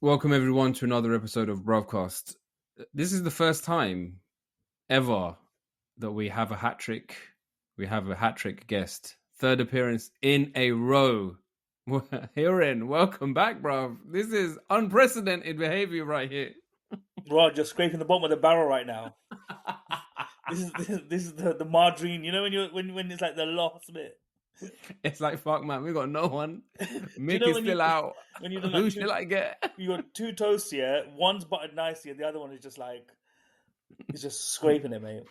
Welcome everyone to another episode of Bruvcast. This is the first time ever that we have a hat trick. We have a hat trick guest. Third appearance in a row. Hiren, welcome back, bruv. This is unprecedented behavior right here. Rod, you're scraping the bottom of the barrel right now. This is the margarine. You know when it's like the last bit. It's like, fuck, man, we got no one. Mick know is still out. when you've done Who like shall I get? you got two toasts here. One's buttered nicely, and the other one is just like it's just scraping it, mate.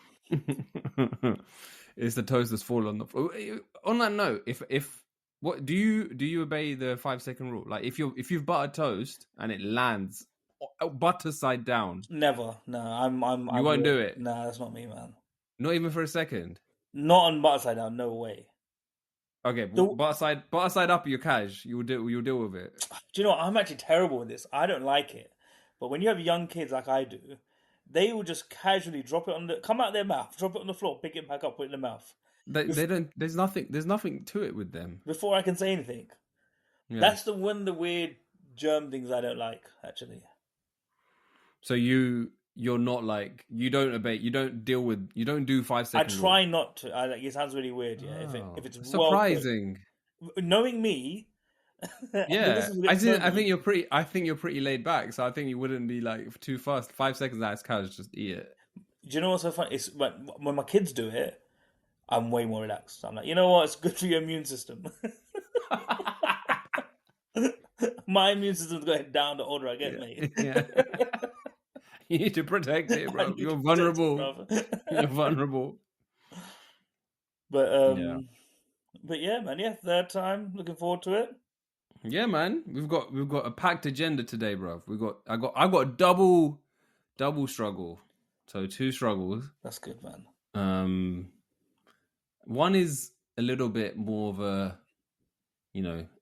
It's the toast that's fallen on the floor. On that note, if what do you obey the 5-second rule? Like if you've buttered toast and it lands butter side down, Never. No, you won't do it. Nah, that's not me, man. Not even for a second. Not on butter side down. No way. Okay, butter side up. You're cash. You'll deal with it. Do you know what? I'm actually terrible with this. I don't like it. But when you have young kids like I do, they will just casually drop it come out their mouth, drop it on the floor, pick it back up, put it in their mouth. They don't. There's nothing to it with them. Before I can say anything. Yeah. That's one of the weird germ things I don't like, actually. So you're not like, you don't obey, you don't do 5 seconds. I try not to. It sounds really weird, yeah. If it's surprising. Knowing me. Yeah, I think you're pretty laid back, so I think you wouldn't be like too fast. 5 seconds, that's casual, just eat it. Do you know what's so funny? It's when my kids do it, I'm way more relaxed. I'm like, you know what? It's good for your immune system. My immune system's going down the older I get, mate. Yeah. You need to protect it, bro. You're vulnerable. You're vulnerable. But yeah, man. Yeah, third time. Looking forward to it. Yeah, man. We've got a packed agenda today, bro. I got a double struggle. So 2 struggles. That's good, man. One is a little bit more of a,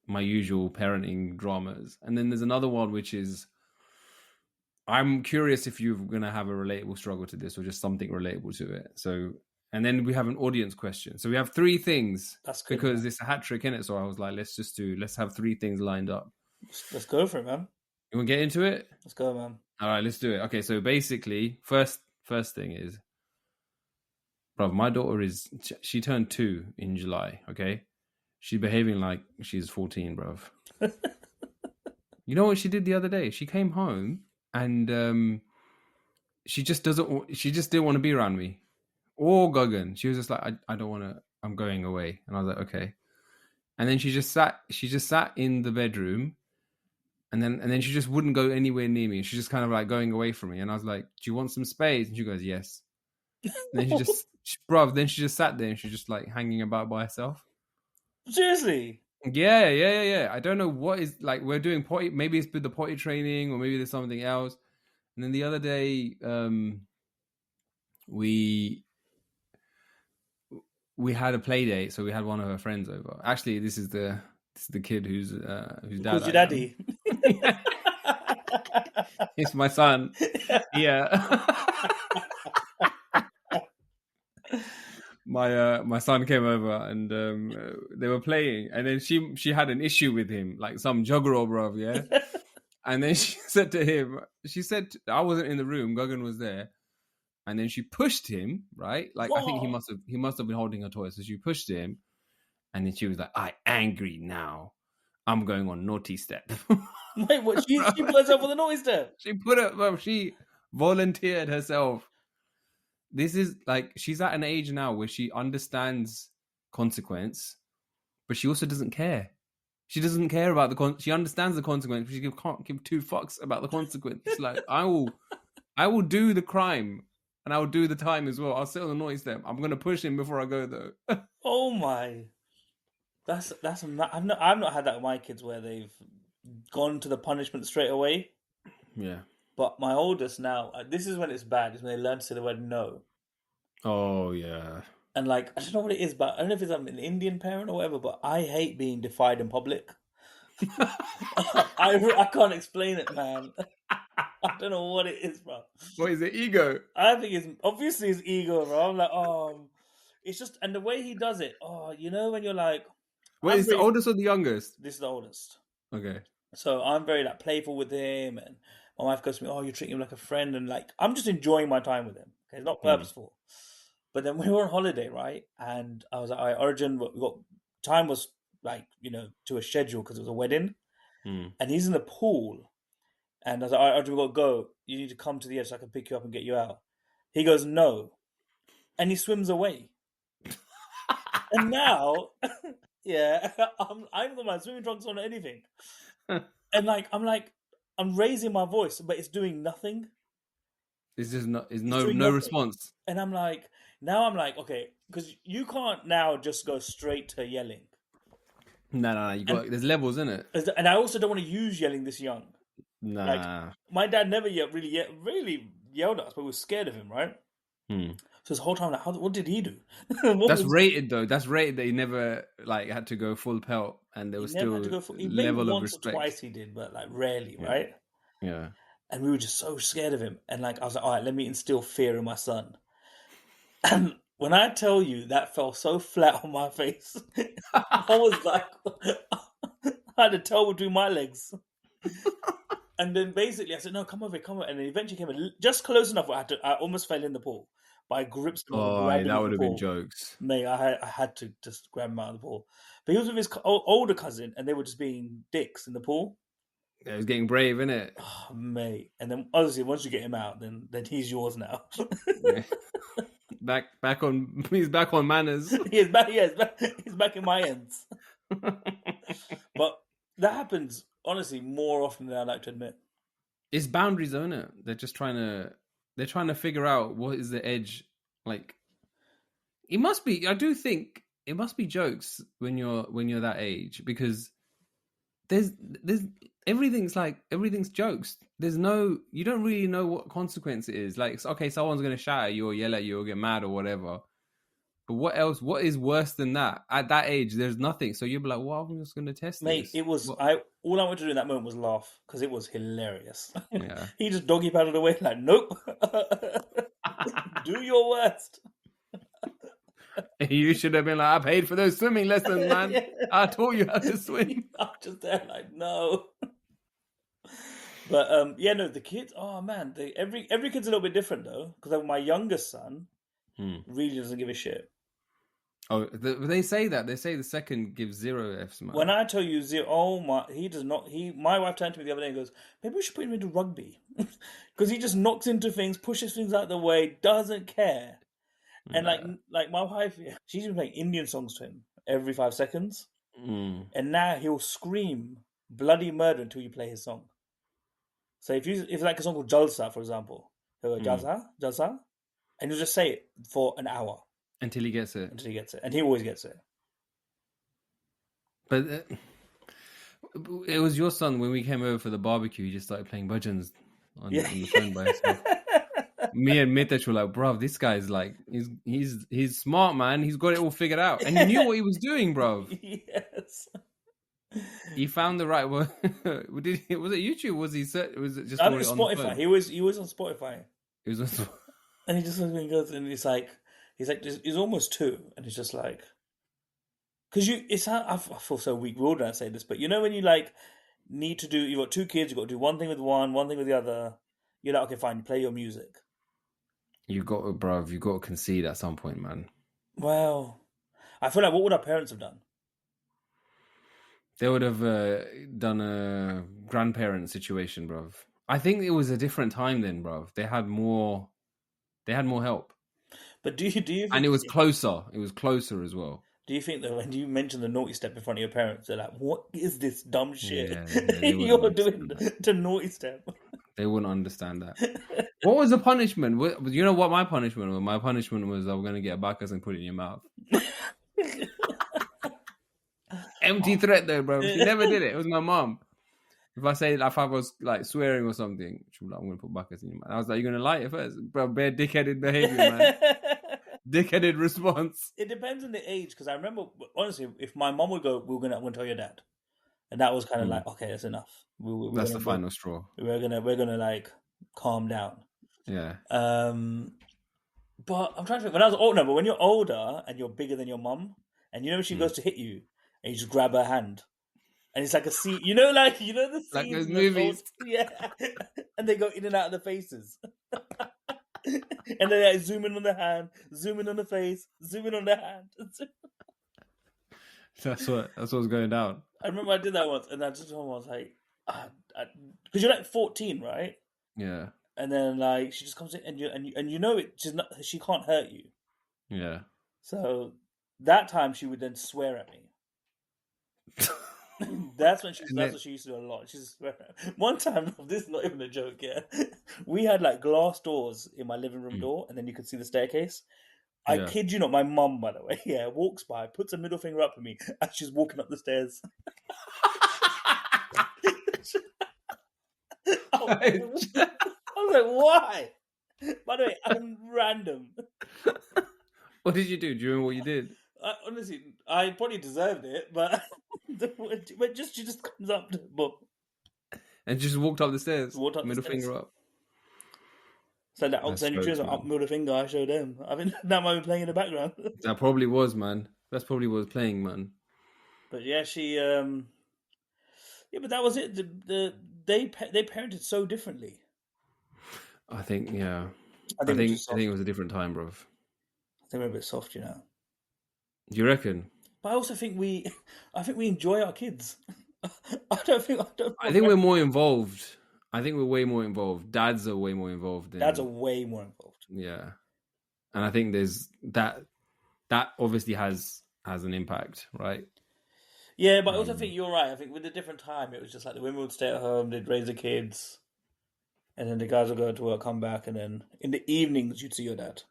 my usual parenting dramas, and then there's another one which is, I'm curious if you're going to have a relatable struggle to this or just something relatable to it. So, and then we have an audience question. So we have 3 things. That's good, because it's a hat trick in it. So I was like, let's have 3 things lined up. Let's go for it, man. You want to get into it? Let's go, man. All right, let's do it. Okay, so basically, first thing is, bro, my daughter she turned 2 in July. Okay, she's behaving like she's 14, bro. You know what she did the other day? She came home. And she just didn't want to be around me or Guggen. She was just like, I don't want to, I'm going away. And I was like, okay. And then she just sat in the bedroom, and then she just wouldn't go anywhere near me. She just kind of like going away from me. And I was like, do you want some space? And she goes, yes. And then then she just sat there and she's just like hanging about by herself. Seriously? Yeah. I don't know what is, like, we're doing potty. Maybe it's with the potty training, or maybe there's something else. And then the other day, we had a play date, so we had one of her friends over. Actually, this is the kid whose dad. Who's your daddy? It's my son. Yeah. My son came over and they were playing, and then she had an issue with him, like some juggernaut, bro, yeah. And then she said to him, I wasn't in the room, Guggen was there, and then she pushed him, right? Like, I think he must have been holding her toy, so she pushed him, and then she was like, "I angry now, I'm going on naughty step." Wait, what? She put herself on the naughty step? She volunteered herself. This is like, she's at an age now where she understands consequence, but she also doesn't care. She doesn't care about she understands the consequence, but she can't give 2 fucks about the consequence. It's like, I will do the crime, and I will do the time as well. I'll sit on the naughty step. I'm going to push him before I go, though. Oh my. That's I've not had that with my kids where they've gone to the punishment straight away. Yeah. But my oldest now, this is when it's bad, is when they learn to say the word no. Oh, yeah. And like, I don't know what it is, but I don't know if it's an Indian parent or whatever, but I hate being defied in public. I can't explain it, man. I don't know what it is, bro. What is it, ego? I think it's obviously his ego, bro. I'm like, it's just, and the way he does it, when you're like... Wait, is the oldest or the youngest? This is the oldest. Okay. So I'm very like playful with him, and my wife goes to me, "Oh, you treat him like a friend," and like I'm just enjoying my time with him. Okay, it's not purposeful. But then we were on holiday, right? And I was like, "All right, Origin, we got time was like to a schedule because it was a wedding, and he's in the pool." And I was like, "All right, Origin, we got to go. You need to come to the edge so I can pick you up and get you out." He goes, "No," and he swims away. And now, yeah, I haven't got my swimming trunks on or anything. And I'm raising my voice, but it's doing nothing. It's just not. It's It's no doing no nothing. response. And I'm like, okay, because you can't now just go straight to yelling. No. You And got. There's levels in it. I also don't want to use yelling this young. Like Nah. my dad never really yelled at us, but we were scared of him, right? So this whole time, like, what did he do? That's rated though. That's rated that he never like had to go full pelt, and there He was never had still to go for. He maybe level of once or respect. twice he did, but like rarely, Yeah. right? Yeah. And we were just so scared of him. And like I was like, all right, let me instill fear in my son. And when I tell you that fell so flat on my face, I was like, I had a towel between my legs. And then basically I said, no, come over. And then eventually came just close enough where I almost fell in the pool. But I gripped him and Oh, grabbed him that with would the have been pool. jokes. Mate, I had to just grab him out of the pool. But he was with his older cousin and they were just being dicks in the pool. It was getting brave, innit? Oh, mate. And then obviously once you get him out, then he's yours now. Yeah. Back on. He's back on manners. He's back. Yeah, he's back in my ends. But that happens honestly more often than I like to admit. It's boundaries, isn't it? They're trying to figure out what is the edge. Like, it must be. I do think it must be jokes when you're that age, because there's everything's jokes. You don't really know what consequence it is. Like, okay, someone's gonna shout at you or yell at you or get mad or whatever. But what else? What is worse than that? At that age, there's nothing. So you'll be like, "Well, I'm just gonna test Mate, this." it was What? all I wanted to do in that moment was laugh because it was hilarious. Yeah. He just doggy paddled away like, nope. Do your worst. You should have been like, "I paid for those swimming lessons, man. Yeah. I taught you how to swim." I'm just there like, no. But yeah, no, the kids. Oh man, every kid's a little bit different though. Because my youngest son really doesn't give a shit. Oh, they say that. They say the second gives 0 Fs, man. When I tell you zero, oh my, he does not. My wife turned to me the other day and goes, "Maybe we should put him into rugby," because he just knocks into things, pushes things out of the way, doesn't care. And like my wife, she's been playing Indian songs to him every 5 seconds, and now he'll scream bloody murder until you play his song. So if like a song called Jalsa, for example, he'll go Jalsa, Jalsa, and he'll just say it for an hour until he gets it. until he gets it, and he always gets it. But it was your son when we came over for the barbecue. He just started playing bhajans on the phone by himself. Me and Mitesh were like, "Bro, this guy's like, he's smart, man. He's got it all figured out, and he knew what he was doing, bro." Yes. He found the right word. Was it YouTube? Was it just I think it's on the Spotify. phone? He was on Spotify, It was on. and he just goes and he's almost 2, and he's just like, because I feel so weak willed when I say this, but you know when you like need to do, you've got 2 kids, you've got to do one thing with one thing with the other. You're like, okay, fine, play your music. You got to, bro. You got to concede at some point, man. Well, I feel like what would our parents have done? They would have done a grandparent situation, bruv. I think it was a different time then, bruv. They had more help. But do you think, and it was closer. It was closer as well. Do you think that when you mention the naughty step in front of your parents, they're like, "What is this dumb shit you're doing to naughty step?" They wouldn't understand that. What was the punishment? You know what my punishment was? My punishment was I was going to get a bacchus and put it in your mouth. Empty threat though, bro. She never did it. It was my mom. If I was like swearing or something, she was like, "I'm gonna put bacchus in your mouth." I was like, "You're gonna light it first, bro." Bare dickheaded behavior, man. Dickheaded response. It depends on the age, because I remember honestly, if my mom would go, "I'm gonna tell your dad," and that was kind of like, okay, that's enough. That's the final straw. We're gonna like calm down. Yeah. But I'm trying to think. When I was older, but when you're older and you're bigger than your mum, and you know when she goes to hit you, and you just grab her hand. And it's like a scene, you know the Like scenes those in the movies. yeah, and they go in and out of the faces, and they like zoom in on the hand, zoom in on the face, zoom in on the hand. That's what's going down. I remember I did that once, and I just told her, I was like, because you're like 14, right? Yeah. And then like she just comes in, and you know it, she can't hurt you. Yeah. So that time she would then swear at me. That's what she used to do a lot. She's one time, this is not even a joke, yeah. We had like glass doors in my living room door, and then you could see the staircase. I Yeah. kid you not, my mum, by the way, yeah, walks by, puts a middle finger up at me as she's walking up the stairs. I was like, why? By the way, I'm random. What did you do? Do you remember what you did? Honestly, I probably deserved it, but she just comes up to the And just walked up the stairs. Walked up the middle stairs. finger up. So that Oxygen tunes up middle finger, I showed them. I mean, that might be playing in the background. That probably was, man. That's probably what was playing, man. But yeah, she yeah, but that was it. They parented so differently. I think, yeah. I think it was a different time, bro. I think we're a bit soft, you know. Do you reckon? But I also think we enjoy our kids. I think we're more involved. I think we're way more involved. Dads are way more involved. Dads are way more involved. Yeah, and I think there's that obviously has an impact, right? Yeah, but I also think you're right. I think with a different time, it was just like the women would stay at home, they'd raise the kids, and then the guys would go to work, come back, and then in the evenings you'd see your dad.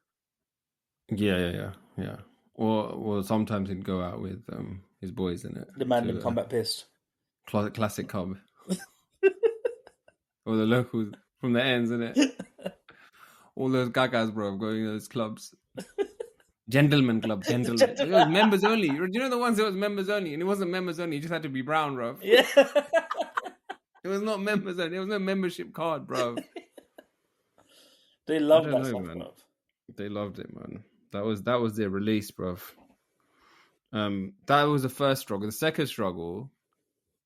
Yeah. Or sometimes he'd go out with his boys in it. The man would come back pissed. Classic cub. Or the locals from the ends, innit? All those gagas, bro, going to those clubs. Gentleman club, gentlemen. It was members only. You know the ones that was members only? And it wasn't members only, you just had to be brown, bro. Yeah. It was not members only. There was no membership card, bro. They loved that stuff, bro. They loved it, man. That was their release, bro. That was the first struggle. The second struggle,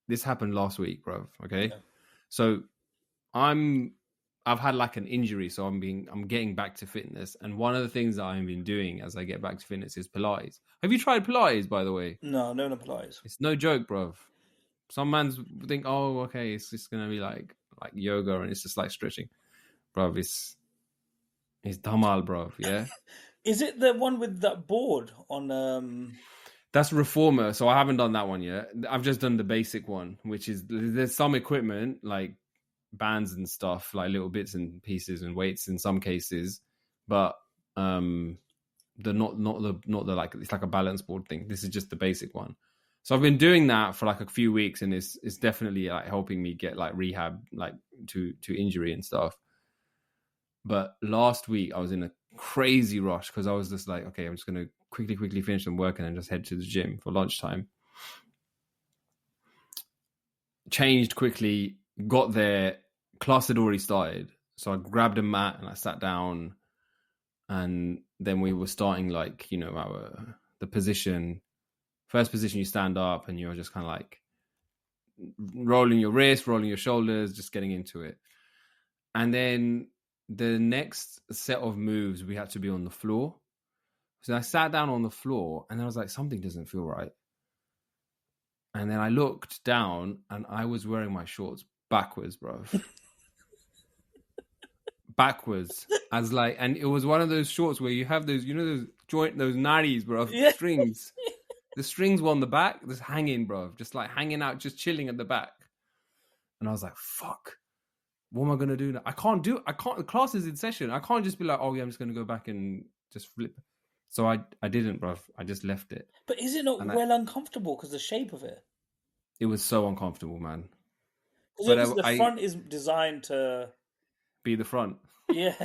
this happened last week, bro. Okay, yeah. So I've had like an injury, so I'm getting back to fitness, and one of the things that I've been doing as I get back to fitness is Pilates. Have you tried Pilates, by the way? No Pilates. It's no joke, bro. Some mans think, oh, okay, it's just gonna be like yoga, and it's just like stretching, bro. It's damal, bro. Yeah. Is it the one with that board on? That's Reformer. So I haven't done that one yet. I've just done the basic one, which is there's some equipment like bands and stuff, like little bits and pieces and weights in some cases, but they're not the like, it's like a balance board thing. This is just the basic one. So I've been doing that for like a few weeks, and it's definitely like helping me get like rehab, like to injury and stuff. But last week I was in a crazy rush because I was just like, okay, I'm just going to quickly finish some work and then just head to the gym for lunchtime. Changed quickly, got there, class had already started. So I grabbed a mat and I sat down, and then we were starting like, you know, the position. First position, you stand up and you're just kind of like rolling your wrist, rolling your shoulders, just getting into it. And then the next set of moves, we had to be on the floor. So I sat down on the floor and I was like, something doesn't feel right. And then I looked down and I was wearing my shorts backwards, bro. Backwards. As like, and it was one of those shorts where you have those, you know, those naris, bro, Yeah. strings. The strings were on the back, just hanging, bro. Just like hanging out, just chilling at the back. And I was like, fuck. What am I going to do now? The class is in session. I can't just be like, oh yeah, I'm just going to go back and just flip. So I didn't, bro. I just left it. But is it not uncomfortable because the shape of it? It was so uncomfortable, man. Because the front is designed to be the front. Yeah.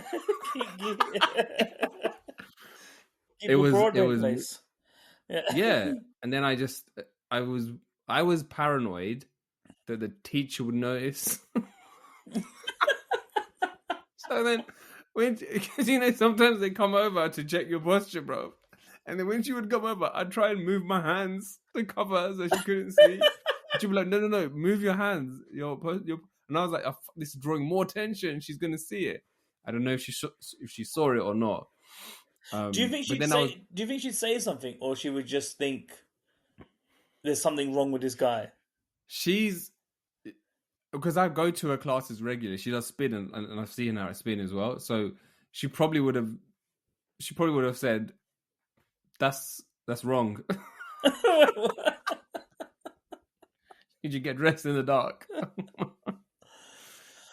It was place. Yeah. And then I was paranoid that the teacher would notice. So then, because you know, sometimes they come over to check your posture, bro. And then when she would come over, I'd try and move my hands to cover so she couldn't see. She'd be like, no, move your hands. And I was like, this is drawing more tension. She's gonna see it. I don't know if she saw it or not. Do you think but she'd then say? Do you think she'd say something, or she would just think there's something wrong with this guy? She's because I go to her classes regularly. She does spin, and I've seen her at spin as well. So she probably would have said, "That's wrong." Did you get dressed in the dark?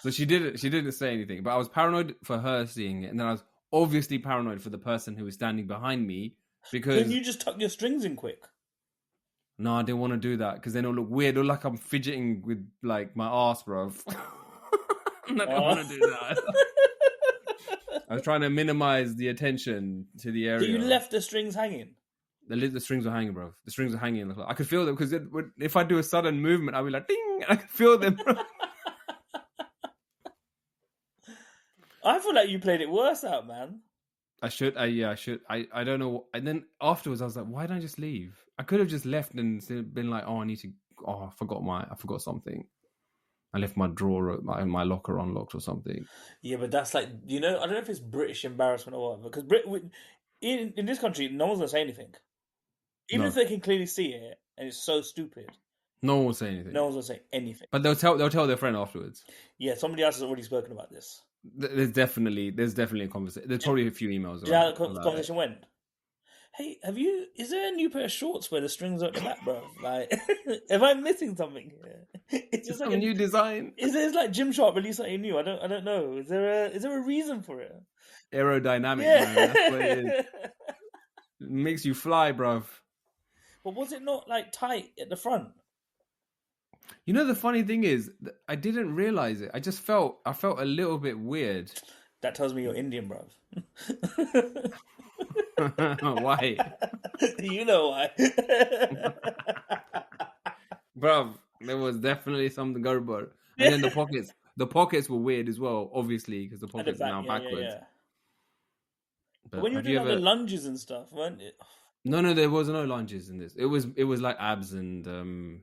So she didn't say anything, but I was paranoid for her seeing it, and then I was obviously paranoid for the person who was standing behind me because. Couldn't you just tuck your strings in quick? No, I didn't want to do that because then it'll look weird. It'll look like I'm fidgeting with like my ass, bro. I don't want to do that. I was trying to minimize the attention to the area. So you left the strings hanging? The strings were hanging, bro. The strings were hanging. I could feel them because if I do a sudden movement, I'll be like, ding, and I could feel them, bro. I feel like you played it worse out, man. I should. I don't know. And then afterwards, I was like, why didn't I just leave? I could have just left and been like, oh, I forgot something. I left my drawer, my locker unlocked or something. Yeah, but that's like, I don't know if it's British embarrassment or what, because in this country, no one's going to say anything. Even if they can clearly see it, and it's so stupid. No one will say anything. No one's going to say anything. But they'll tell their friend afterwards. Yeah, somebody else has already spoken about this. There's definitely a conversation. There's probably a few emails. Yeah, the conversation went. Hey, is there a new pair of shorts where the strings are at the back, bro? Like, am I missing something here? It's just like a new design. Is it like Gymshark released something new? I don't know. Is there a reason for it? Aerodynamic, man. That's what it is. It makes you fly, bruv. But was it not like tight at the front? You know, the funny thing is, I didn't realize it. I felt a little bit weird. That tells me you're Indian, bruv. Why? You know why. Bruv, there was definitely something garbage. And then the pockets were weird as well, obviously, because the pockets are now backwards. Yeah. But when you were doing the lunges and stuff, weren't it? No, there was no lunges in this. It was like abs and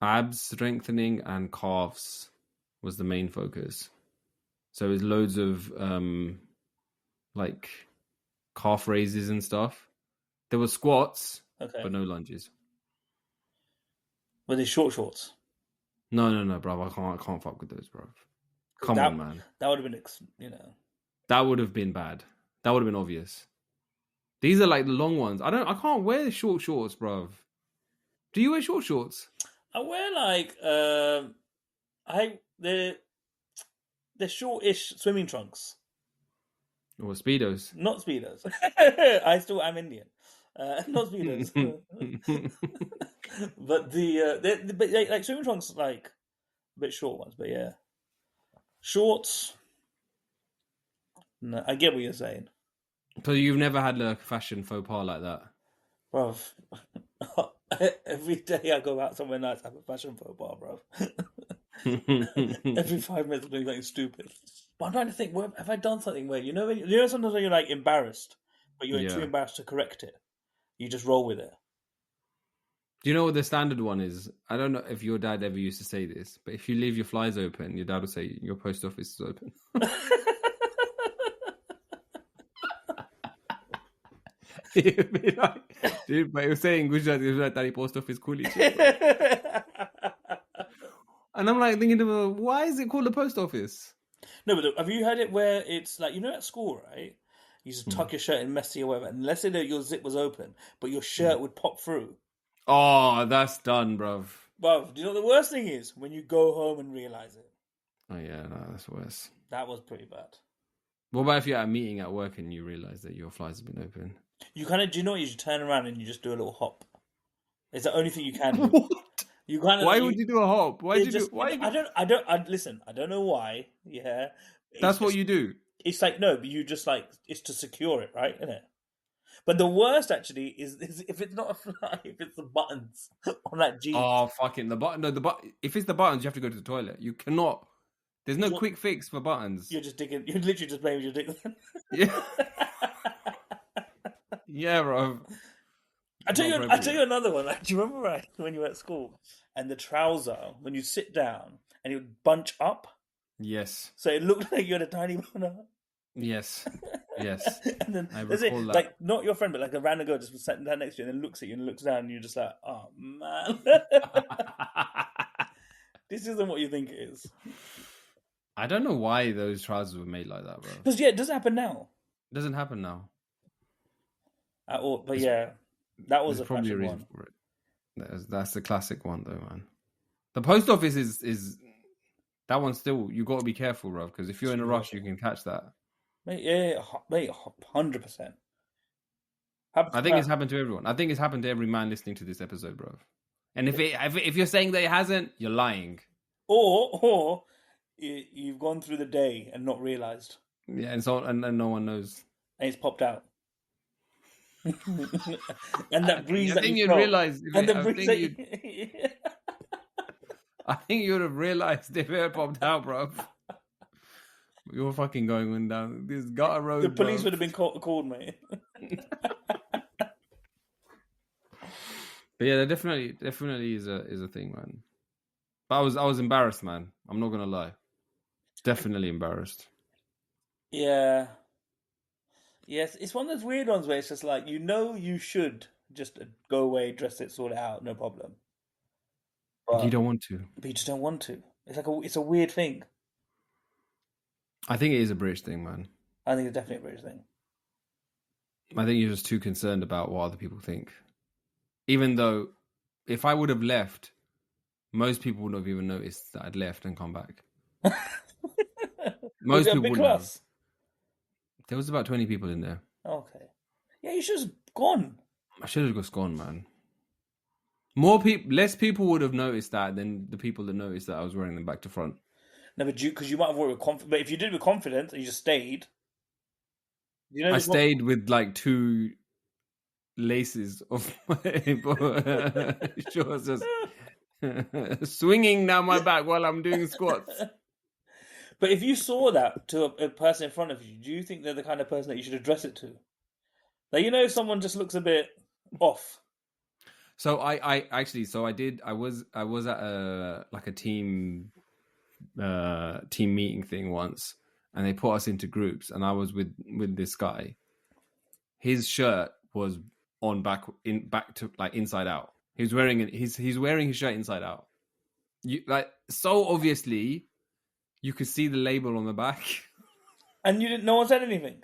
abs strengthening and calves was the main focus. So it was loads of like calf raises and stuff. There were squats, but no lunges. Were they shorts? No, bro. I can't fuck with those, bro. Come on, man. That would have been, That would have been bad. That would have been obvious. These are like the long ones. I can't wear short shorts, bro. Do you wear short shorts? I wear like they're short-ish swimming trunks. Or speedos? Not speedos. I still am Indian. Not speedos. But but like swimming trunks, like a bit short ones. But yeah, shorts. No, I get what you're saying. So you've never had a fashion faux pas like that? Bruv, every day I go out somewhere nice, I have a fashion faux pas, bruv. Every 5 minutes I'm doing something stupid. But I'm trying to think, have I done something where, sometimes when you're like embarrassed, but you're too embarrassed to correct it. You just roll with it. Do you know what the standard one is? I don't know if your dad ever used to say this, but if you leave your flies open, your dad will say your post office is open. He'd be like, dude, but he was saying Gujarat is like that post office cool. And I'm like thinking, why is it called a post office? No, but have you heard it where it's like, at school, right? You just tuck your shirt in messy or whatever, and let's say that your zip was open, but your shirt would pop through. Oh, that's done, bruv. Bruv, do you know what the worst thing is? When you go home and realise it. Oh, yeah, no, that's worse. That was pretty bad. What about if you're at a meeting at work and you realise that your flies have been open? You kind of, do you know what? You just turn around and you just do a little hop. It's the only thing you can do. What? You kind of, why would you do a hop? Why did you do? Why? Listen, I don't know why. Yeah. That's what you do. It's like, no, but you just like, it's to secure it, right? Isn't it? But the worst actually is if it's not a fly, if it's the buttons on that jeans. Oh, fucking the button. No, if it's the buttons, you have to go to the toilet. You cannot. There's no quick fix for buttons. You're just digging. You're literally just playing with your dick. Yeah. Yeah, bro. I tell Not you, I tell appropriate. you another one. Like, do you remember when you were at school and the trouser, when you sit down and it would bunch up, Yes. so it looked like you had a tiny boner. Yes. Yes. And then I there's it, recall that. like not your friend, but like a random girl just sitting down next to you and then looks at you and looks down and you're just like, oh man, this isn't what you think it is. I don't know why those trousers were made like that, bro. Because yeah, it doesn't happen now It doesn't happen now. at all. But It's- yeah, that was There's a probably a fashion reason one. for it. That's the classic one, though, man. The post office is that one still. You got to be careful, bro, because if you're in a rush, you can catch that. Mate, yeah, mate, 100%. I think it's happened to everyone. I think it's happened to every man listening to this episode, bro. And if you're saying that it hasn't, you're lying. Or you've gone through the day and not realized, Yeah, and no one knows. and it's popped out. And that breeze I that think you you'd felt, realize. and the breeze that you... I think you would have realized if it had popped out, bro. You're fucking going on down this gutter road. The police bro. would have been called, mate. But yeah, there definitely is a thing, man. But I was embarrassed, man. I'm not gonna lie. Definitely embarrassed. Yeah. Yes, it's one of those weird ones where it's just like, you should just go away, dress it, sort it out, no problem. But You don't want to. you just don't want to. It's like it's a weird thing. I think it is a British thing, man. I think it's definitely a British thing. I think you're just too concerned about what other people think. Even though, if I would have left, most people wouldn't have even noticed that I'd left and come back. Was Most it a people big wouldn't have. class? There was about 20 people in there. Okay. Yeah, you should have gone. I should have just gone, man. Less people would have noticed that than the people that noticed that I was wearing them back to front. No, but because you might have worked with confidence. But if you did with confidence and you just stayed, I stayed with like 2 laces of my shorts just swinging down my back while I'm doing squats. But if you saw that to a person in front of you, do you think they're the kind of person that you should address it to? Like, if someone just looks a bit off. So I was at a team meeting thing once, and they put us into groups, and I was with this guy. His shirt was on back to like inside out. He's wearing his shirt inside out. So obviously you could see the label on the back. And no one said anything.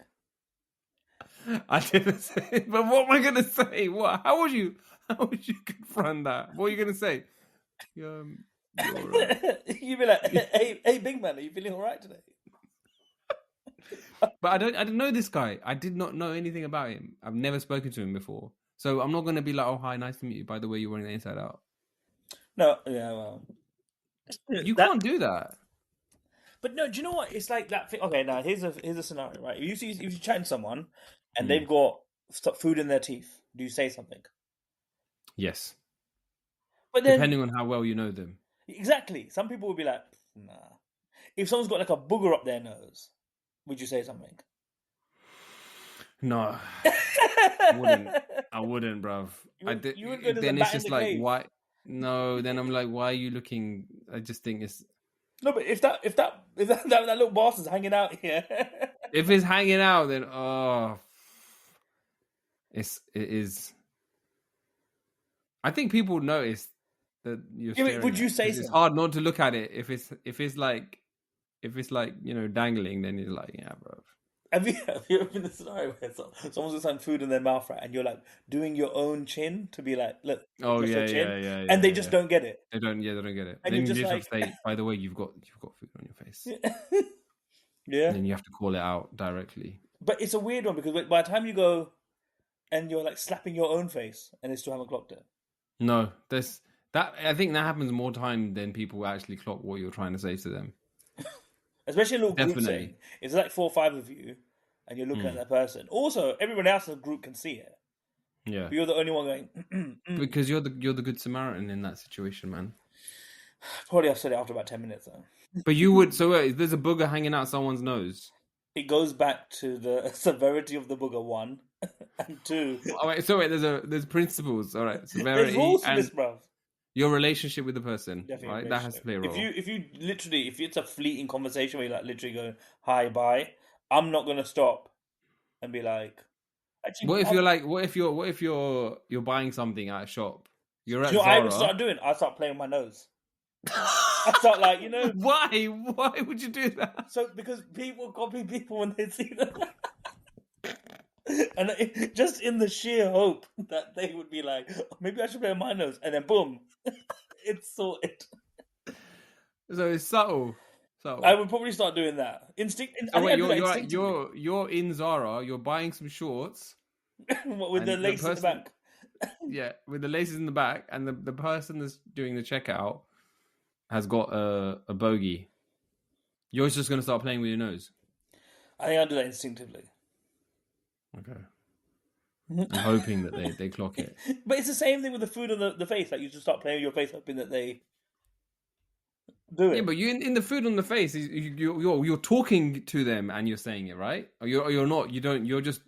I didn't say, but what am I gonna say? What? How would you confront that? What are you gonna say? You'd be like, hey, big man, are you feeling all right today? But I don't know this guy. I did not know anything about him. I've never spoken to him before. So I'm not gonna be like, oh hi, nice to meet you. By the way, you're wearing the inside out. No, yeah, well, you can't do that. But no, do you know what? It's like that thing. Okay, now here's a scenario, right? If you're chatting to someone and they've got food in their teeth, do you say something? Yes. But then, depending on how well you know them. Exactly. Some people would be like, nah. If someone's got like a booger up their nose, would you say something? No. I wouldn't, bruv. You would go to then the it's bat in just the like, cave. why? No, then I'm like, why are you looking? I just think it's... No, but if that little bastard's hanging out here... If it's hanging out, then, it is... I think people notice that you're staring. Would you say it's hard not to look at it if it's like dangling, then you're like, yeah, bro. Have you ever been in a scenario where someone's got some food in their mouth, right, and you're like doing your own chin to be like, look, your chin, and they just don't get it. They don't get it. And then you just like... have to say, by the way, you've got food on your face. Yeah. And then you have to call it out directly. But it's a weird one because by the time you go and you're like slapping your own face and they still haven't clocked it. No, I think that happens more time than people actually clock what you're trying to say to them. Especially a little group setting. It's like 4 or 5 of you and you're looking at that person. Also, everyone else in the group can see it. Yeah. But you're the only one going... Because you're the good Samaritan in that situation, man. Probably I've said it after about 10 minutes, though. But you would... So there's a booger hanging out someone's nose. it goes back to the severity of the booger, one, and two. Oh, wait, so wait, there's principles. All right, There's severity rules to this, and bruv. your relationship with the person, Definitely right? a That has to relationship. play a role. If you literally, if it's a fleeting conversation where you like literally go hi bye, I'm not gonna stop and be like, actually, What if you're like, what if you're buying something at a shop? You're do at you know what I would Zara. start doing? I start playing my nose. I start like, Why? Why would you do that? so because people copy people when they see them. And just in the sheer hope that they would be like, oh, maybe I should play my nose, and then boom, it's sorted. So it's subtle. I would probably start doing that. I So think wait, I do that instinctively. you're in Zara. You're buying some shorts With the and the lace in the person, back. yeah, with the laces in the back, and the person that's doing the checkout has got a bogey. You're just gonna start playing with your nose. I think I do that instinctively. Okay. I'm hoping that they clock it. But it's the same thing with the food on the face. Like you just start playing with your face, hoping that they do it. Yeah, but you in the food on the face, you're talking to them and you're saying it, right? Or you're not. You don't. You're just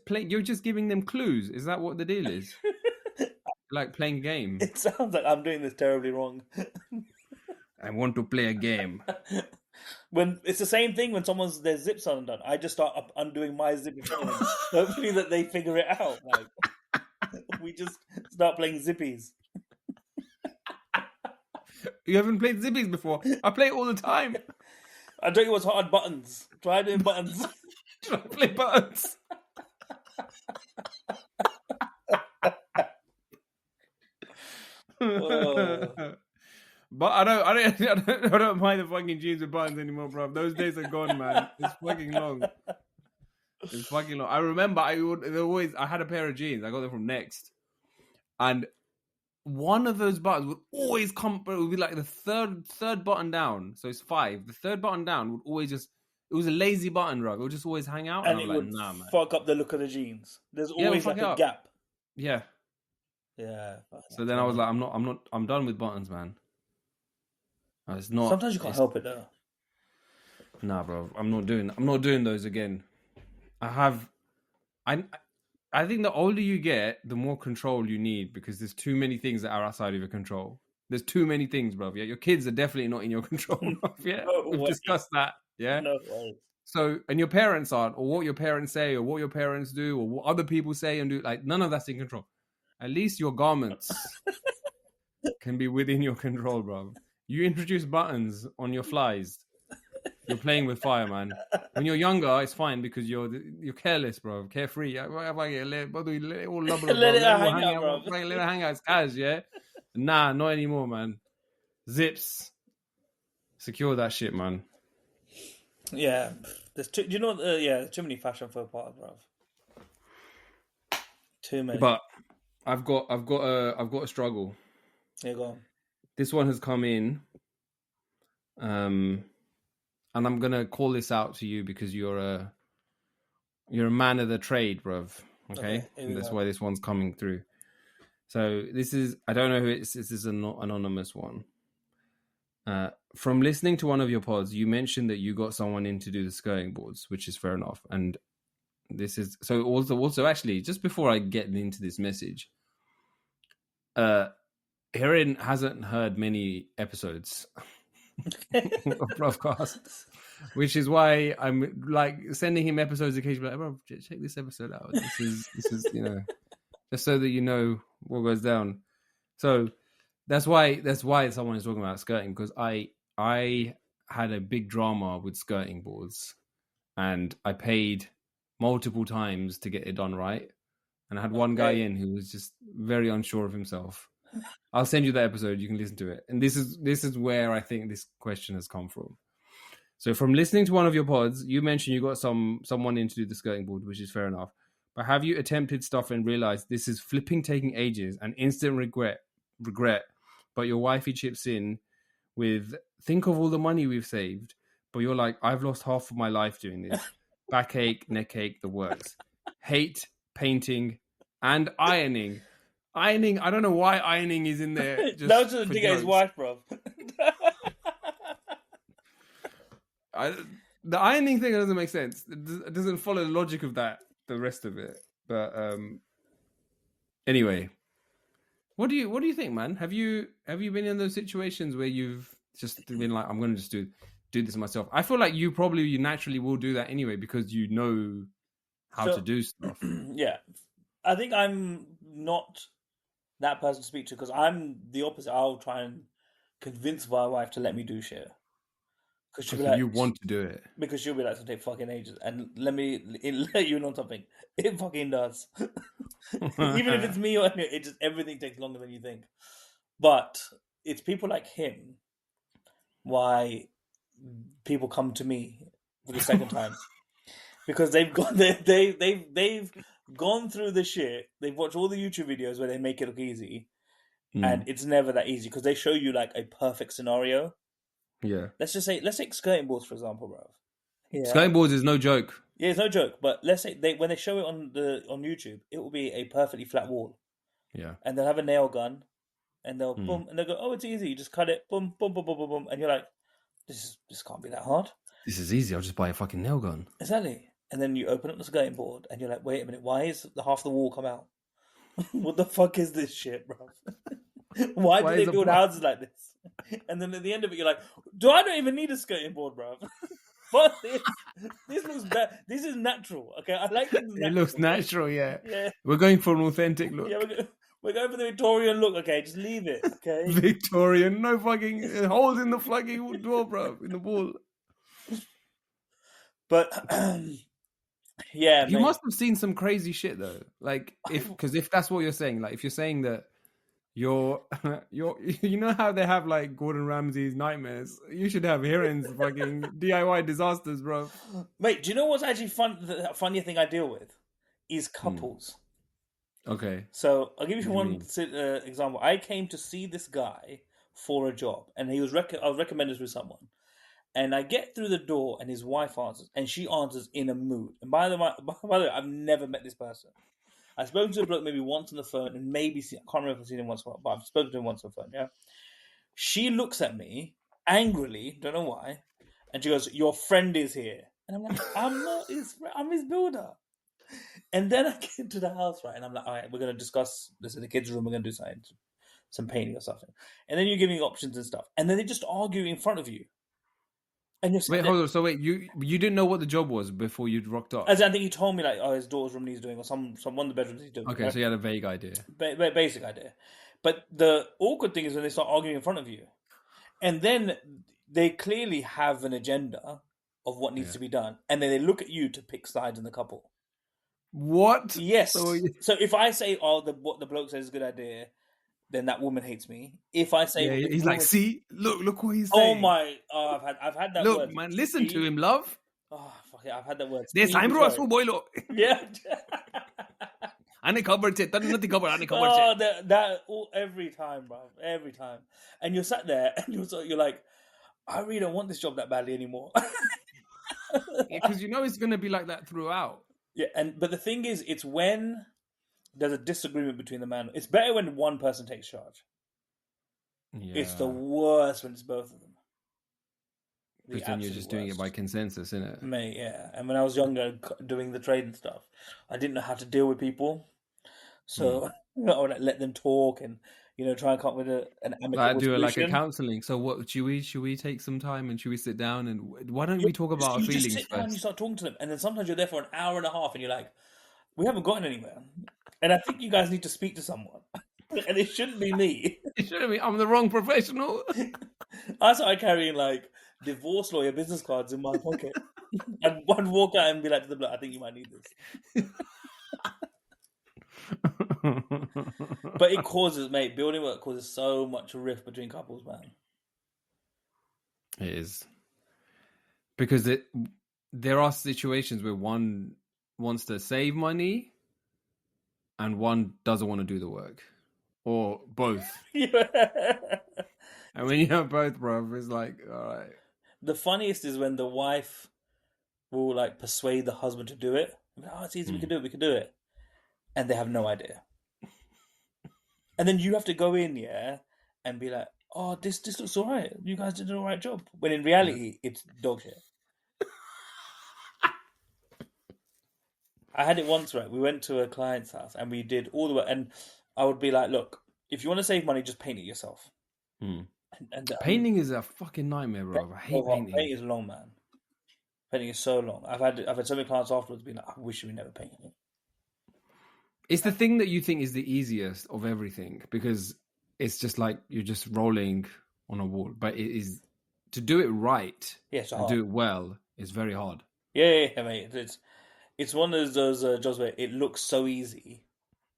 playing. You're just giving them clues. Is that what the deal is? Like playing a game. It sounds like I'm doing this terribly wrong. I want to play a game. When it's the same thing when their zips are undone, I just start undoing my zip in front of them. Hopefully that they figure it out. Like we just start playing zippies. You haven't played zippies before. I play it all the time. I tell you what's hard, buttons. Try doing buttons. Try to play buttons. But I don't mind the fucking jeans with buttons anymore, bro. Those days are gone, man. It's fucking long. It's fucking long. I remember I had a pair of jeans. I got them from Next, and one of those buttons would always come. It would be like the third button down. So it's 5. The third button down would always just. It was a lazy button, rug. It would just always hang out, And I'm it like, would nah, man. fuck up the look of the jeans. There's always like a gap. Yeah. Yeah. So then I was like, I'm done with buttons, man. It's not. Sometimes you can't help it though. Nah, bro. I'm not doing those again. I think the older you get, the more control you need because there's too many things that are outside of your control. There's too many things, bro. Yeah, your kids are definitely not in your control. Yeah, we've discussed that. Yeah. No way. So, and your parents aren't, or what your parents say, or what your parents do, or what other people say and do. Like none of that's in control. At least your garments can be within your control, bro. You introduce buttons on your flies. You're playing with fire, man. When you're younger, it's fine because you're careless, bro. Carefree. Let it hang out, bro. Let it hang out. It's cash, yeah? Nah, not anymore, man. Zips. Secure that shit, man. Yeah. There's too many fashion faux pas, bro. Too many. But I've got a struggle. Here you go. This one has come in. And I'm gonna call this out to you because you're a man of the trade, bruv. Okay, and that's why this one's coming through. So this is, I don't know who this is an anonymous one. From listening to one of your pods, you mentioned that you got someone in to do the skirting boards, which is fair enough. And this is so also actually just before I get into this message, Hiren hasn't heard many episodes of Bruvcast, which is why I'm like sending him episodes occasionally. Like, bro, check this episode out. This is just so that you know what goes down. So that's why someone is talking about skirting, because I had a big drama with skirting boards, and I paid multiple times to get it done right, and I had one guy in who was just very unsure of himself. I'll send you that episode. You can listen to it. And this is where I think this question has come from. So from listening to one of your pods, you mentioned you got someone in to do the skirting board, which is fair enough. But have you attempted stuff and realized this is flipping taking ages and instant regret, but your wifey chips in with, think of all the money we've saved, but you're like, I've lost half of my life doing this. Backache, neckache, the works. Hate, painting, and ironing. Ironing, I don't know why ironing is in there. That was just a dig at his wife, bro. The ironing thing doesn't make sense. It doesn't follow the logic of that. The rest of it, but anyway, what do you think, man? Have you been in those situations where you've just been like, I'm going to just do this myself? I feel like you naturally will do that anyway because you know how to do stuff. Yeah, I think I'm not that person to speak to because I'm the opposite. I'll try and convince my wife to let me do shit. Because she'll be like, you want to do it. Because she'll be like, "It'll take fucking ages." And let you know something. It fucking does. Even if it's me or it just everything takes longer than you think. But it's people like him why people come to me for the second time because they've gone through the shit. They've watched all the YouTube videos where they make it look easy, and it's never that easy because they show you like a perfect scenario. Yeah. Let's take skirting boards for example, bro. Yeah. Skirting boards is no joke. Yeah, it's no joke. But let's say when they show it on YouTube, it will be a perfectly flat wall. Yeah. And they'll have a nail gun, and they'll boom, and they'll go, "Oh, it's easy. You just cut it, boom, boom, boom, boom, boom, boom," and you're like, "This can't be that hard. This is easy. I'll just buy a fucking nail gun." Exactly. And then you open up the skirting board, and you're like, "Wait a minute, why is half the wall come out? What the fuck is this shit, bro? Why do they build houses like this?" And then at the end of it, you're like, "Do I not even need a skirting board, bro?" But this looks bad. This is natural. Okay, I like it. It looks natural, yeah. Yeah. We're going for an authentic look. Yeah, we're going for the Victorian look. Okay, just leave it. Okay. Victorian, no fucking holes in the fucking door, bro, in the wall. But yeah, you must have seen some crazy shit though. Like if that's what you're saying, like if you're saying that you're you know how they have like Gordon Ramsay's nightmares, you should have Hiren's fucking DIY disasters, bro. Mate, do you know what's actually the funnier thing I deal with is couples. Okay. So I'll give you one example. I came to see this guy for a job, and I was recommended to someone. And I get through the door, and his wife answers, and she answers in a mood. And by the way, I've never met this person. I've spoken to the bloke maybe once on the phone, and I can't remember if I've seen him once, but I've spoken to him once on the phone, yeah? She looks at me angrily, don't know why, and she goes, "Your friend is here." And I'm like, "I'm not his friend, I'm his builder." And then I get to the house, right, and I'm like, "All right, we're going to discuss this in the kids' room, we're going to do something, some painting or something." And then you're giving options and stuff, and then they just argue in front of you. And wait, hold on. So wait, you didn't know what the job was before you'd rocked up? As I think he told me like, "Oh, his daughter's room he's doing, or one of the bedrooms he's doing." Okay, right? So you had a vague idea, basic idea. But the awkward thing is when they start arguing in front of you, and then they clearly have an agenda of what needs to be done, and then they look at you to pick sides in the couple. What? Yes. So if I say, "Oh, what the bloke says is a good idea," then that woman hates me. If I say, he's like, "See, look what he's saying." Oh my! I've had that. Look, word. Man, listen to him, love. Oh fuck it! I've had that word. Yeah. Every time, bro. Every time. And you're sat there and you're like, I really don't want this job that badly anymore. Because you know it's gonna be like that throughout. Yeah, but the thing is, it's when there's a disagreement between the man. It's better when one person takes charge. Yeah. It's the worst when it's both of them. Because then you're just doing it by consensus, isn't it? Mate, yeah. And when I was younger, doing the trade and stuff, I didn't know how to deal with people. So I would let them talk and, try and come up with an amicable solution. Like a counselling. So what, should we take some time and should we sit down and why don't we talk about our feelings just sit down and you start talking to them. And then sometimes you're there for an hour and a half and you're like, we haven't gotten anywhere. And I think you guys need to speak to someone. And it shouldn't be me. It shouldn't be. I'm the wrong professional. I started carrying like divorce lawyer business cards in my pocket. I'd walk out and be like to the bloke, I think you might need this. But it causes, mate, building work causes so much rift between couples, man. It is. Because there are situations where one wants to save money and one doesn't want to do the work. Or both. Yeah. And when you have both, bro, it's like, all right. The funniest is when the wife will like persuade the husband to do it. Oh, it's easy, we can do it. And they have no idea. And then you have to go in, and be like, oh, this looks all right. You guys did an all right job. When in reality, it's dog shit. I had it once, right? We went to a client's house and we did all the work. And I would be like, look, if you want to save money, just paint it yourself. Hmm. And Painting is a fucking nightmare, bro. I hate painting. painting is long, man. Painting is so long. I've had so many clients afterwards being like, I wish we never painted it. It's the thing that you think is the easiest of everything because it's just like you're just rolling on a wall. But it is to do it right and do it well is very hard. Yeah, mate. It's one of those jobs where it looks so easy.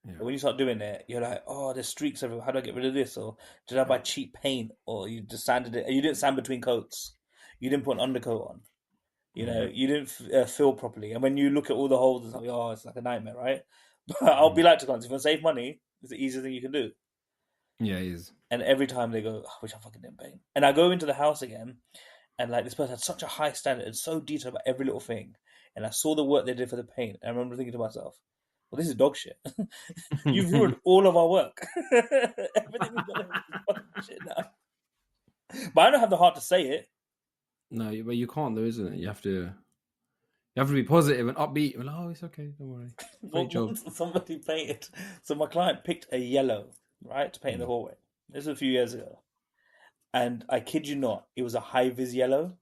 Yeah. When you start doing it, you're like, oh, there's streaks everywhere. How do I get rid of this? Or did I buy cheap paint? Or you just sanded it? You didn't sand between coats. You didn't put an undercoat on. You know, you didn't fill properly. And when you look at all the holes, it's like, oh, it's like a nightmare, right? But I'll be like to clients, if you want to save money, it's the easiest thing you can do. Yeah, it is. And every time they go, oh, I wish I fucking didn't paint. And I go into the house again, and like this person had such a high standard and so detailed about every little thing. And I saw the work they did for the paint. And I remember thinking to myself, well, this is dog shit. You've ruined all of our work. Everything we've done is fucking shit now. But I don't have the heart to say it. No, but you can't though, isn't it? You have to be positive and upbeat. Like, oh, it's okay, don't worry. Great job. Somebody painted. So my client picked a yellow, right, to paint in the hallway. This was a few years ago. And I kid you not, it was a high-vis yellow.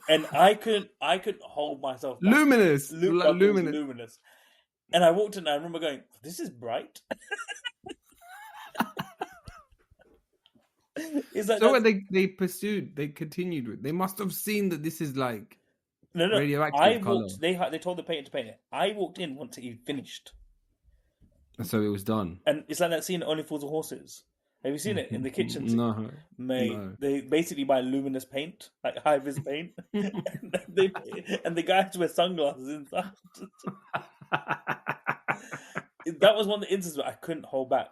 And I couldn't hold myself back. Luminous. Luminous. And I walked in and I remember going, this is bright. So they continued with. They must have seen that this is like radioactive color. They told the painter to paint it. I walked in once he finished. So it was done. And it's like that scene Only Fools and Horses. Have you seen it in the kitchen? No. Mate, no. They basically buy luminous paint, like high-vis paint. and the guy has to wear sunglasses inside. That was one of the instances where I couldn't hold back.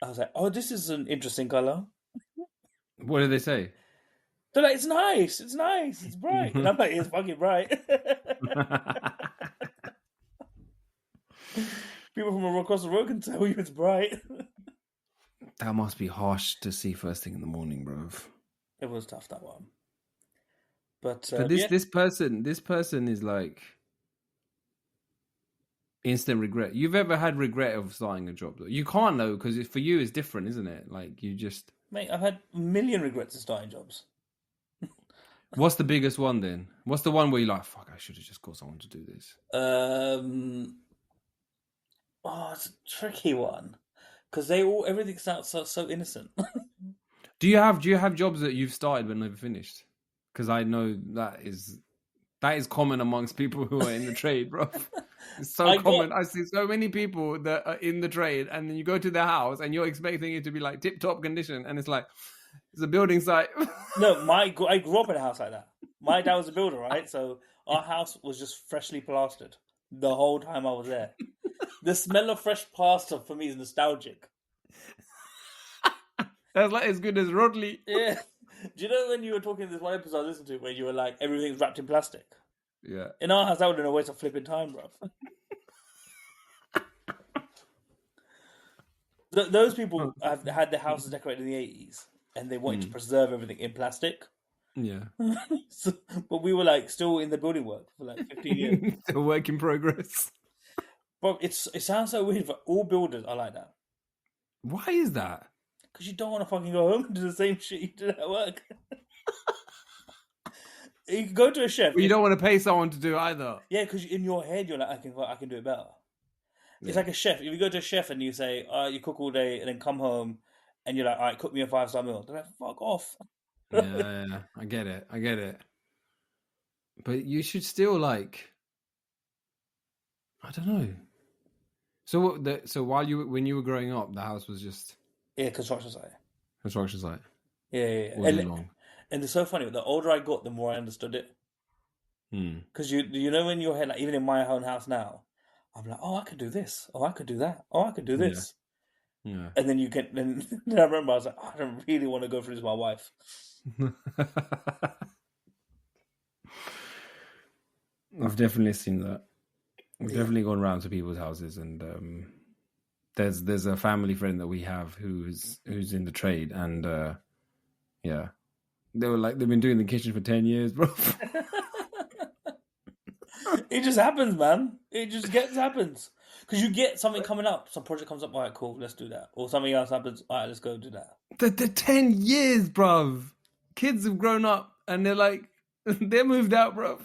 I was like, oh, this is an interesting color. What did they say? They're like, it's nice, it's bright. And I'm like, it's fucking bright. People from across the road can tell you it's bright. That must be harsh to see first thing in the morning, bro. It was tough, that one. But this person is like instant regret. You've ever had regret of starting a job though? You can't though, because for you it's different, isn't it? Like you just. Mate, I've had a million regrets of starting jobs. What's the biggest one then? What's the one where you're like, fuck, I should have just got someone to do this? It's a tricky one. Because everything sounds so innocent. Do you have jobs that you've started but never finished? Because I know that is common amongst people who are in the trade, bro. It's so common. I see so many people that are in the trade, and then you go to their house and you're expecting it to be like tip-top condition, and it's like it's a building site. No, I grew up in a house like that. My dad was a builder, right? So our house was just freshly plastered the whole time I was there. The smell of fresh plaster for me is nostalgic. That's like as good as Rodley. Yeah. Do you know when you were talking this one episode I listened to where you were like, everything's wrapped in plastic? Yeah. In our house, that would have been a waste of flipping time, bro. Those people have had their houses decorated in the 80s and they wanted to preserve everything in plastic. Yeah. But we were like still in the building work for like 15 years. Still work in progress. Bro, it sounds so weird, but all builders are like that. Why is that? Because you don't want to fucking go home and do the same shit you did at work. You can go to a chef. But you don't want to pay someone to do it either. Yeah, because in your head you're like, I can do it better. Yeah. It's like a chef. If you go to a chef and you say, you cook all day and then come home and you're like, all right, cook me a 5-star meal. They're like, fuck off. Yeah, I get it. But you should still like, I don't know. So when you were growing up, the house was just construction site. Yeah. And it's so funny. The older I got, the more I understood it. Because you know in your head, like even in my own house now, I'm like, oh, I could do this. Oh, I could do that. Oh, I could do this. Yeah. And then then I remember I was like, I don't really want to go through this with my wife. I've definitely seen that. I've definitely gone around to people's houses, and there's a family friend that we have who's in the trade, and Yeah. they were like, they've been doing the kitchen for 10 years, bro. It just happens, man. It just happens. Because you get something coming up, some project comes up, all right, cool, let's do that. Or something else happens, all right, let's go do that. The 10 years, bruv. Kids have grown up and they're like, they're moved out, bruv.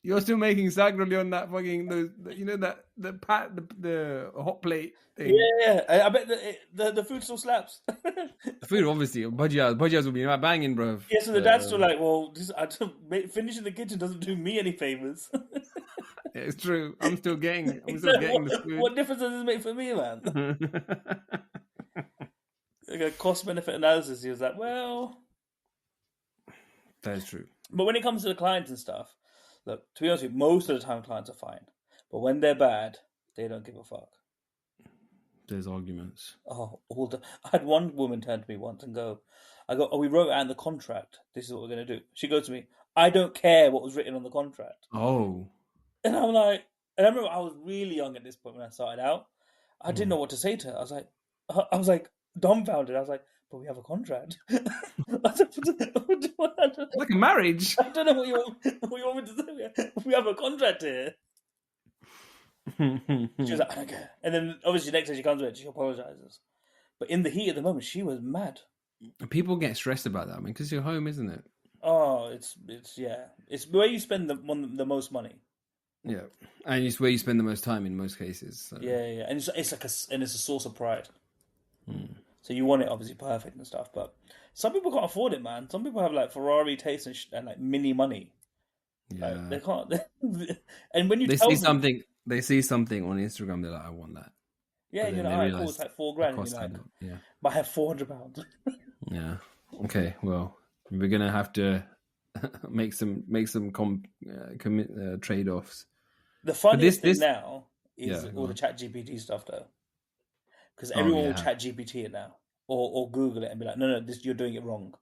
You're still making sagroli on that fucking, the hot plate thing. Yeah, I bet the food still slaps. The food, obviously, bhajiyas will be banging, bruv. Yeah, so the dad's still like, well, finishing the kitchen doesn't do me any favors. It's true. I'm still getting the food. What difference does this make for me, man? Like a cost-benefit analysis, he was like, well... That is true. But when it comes to the clients and stuff, look, to be honest with you, most of the time clients are fine. But when they're bad, they don't give a fuck. There's arguments. Oh, I had one woman turn to me once and go, we wrote out in the contract, this is what we're going to do. She goes to me, I don't care what was written on the contract. Oh. And I'm like, and I remember I was really young at this point when I started out. I didn't know what to say to her. I was like dumbfounded. I was like, but we have a contract. Like a marriage. I don't know what you want me to say. We have a contract here. She was like, I don't care. And then obviously next time she comes with it, she apologizes. But in the heat of the moment, she was mad. People get stressed about that, man, because you're home, isn't it? Oh, it's where you spend the most money. Yeah, and it's where you spend the most time in most cases. So. Yeah, and it's a source of pride. So you want it obviously perfect and stuff, but some people can't afford it, man. Some people have like Ferrari taste and like mini money. Yeah, like, they can't. And when you they see something on Instagram, they're like, I want that. Yeah, you're like, alright, cool, it's like $4,000. And you're like, yeah, but I have £400. Yeah. Okay. Well, we're gonna have to make some trade-offs. The funniest thing now is all the Chat GPT stuff, though, because everyone will Chat GPT it now, or Google it and be like, no, you're doing it wrong.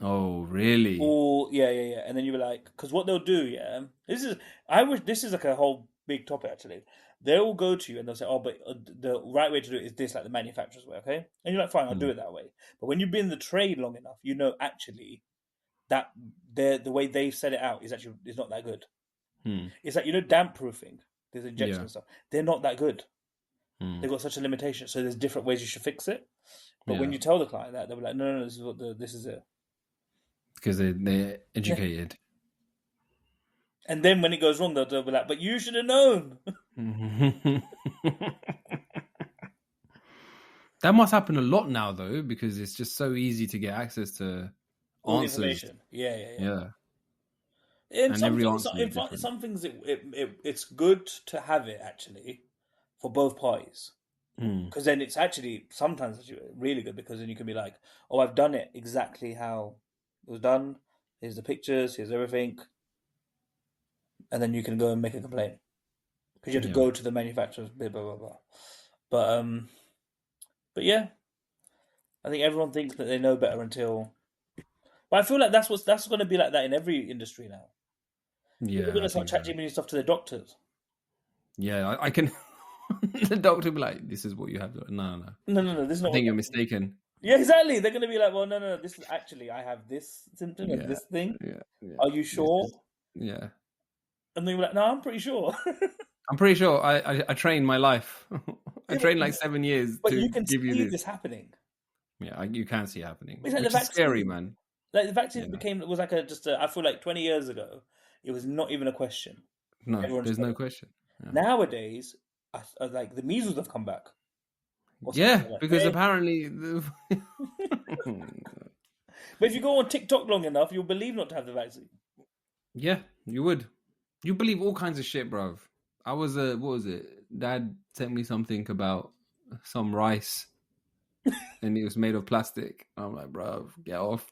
Oh, really? Or yeah, and then you'll be like, because what they'll do, this is like a whole big topic actually. They will go to you and they'll say, oh, but the right way to do it is this, like the manufacturer's way, okay? And you're like, fine, I'll do it that way. But when you've been in the trade long enough, you know actually that the way they've set it out is not that good. It's like, damp proofing, there's injection and stuff. They're not that good. They've got such a limitation. So there's different ways you should fix it. But when you tell the client that, they'll be like, no, this is it. Because they're educated. And then when it goes wrong, they'll be like, but you should have known. That must happen a lot now, though, because it's just so easy to get access to all answers. Information. Yeah. And every answer some things it's good to have it actually for both parties, because then it's actually sometimes really good, because then you can be like, oh, I've done it exactly how it was done. Here's the pictures. Here's everything. And then you can go and make a complaint, because you have to go to the manufacturer, blah, blah, blah, blah. But yeah, I think everyone thinks that they know better until. But I feel like that's going to be like that in every industry now. Yeah, we're going to start ChatGPT stuff to the doctors. Yeah, I can. The doctor will be like, "This is what you have." No. This is not. I think you're mistaken. Yeah, exactly. They're going to be like, "Well, no. This is actually I have this symptom and this thing. Yeah. Are you sure?" Yeah. And they were like, "No, I'm pretty sure." I'm pretty sure. I trained my life. I trained like 7 years but to you can give see you this happening. Yeah, you can see it happening. It's like which is scary, man. Like the vaccine was like I feel like 20 years ago, it was not even a question. No, there's no question. Yeah. Nowadays, like the measles have come back. Because apparently. But if you go on TikTok long enough, you'll believe not to have the vaccine. Yeah, you would. You believe all kinds of shit, bruv. I was what was it? Dad sent me something about some rice, and it was made of plastic. I'm like, bruv, get off.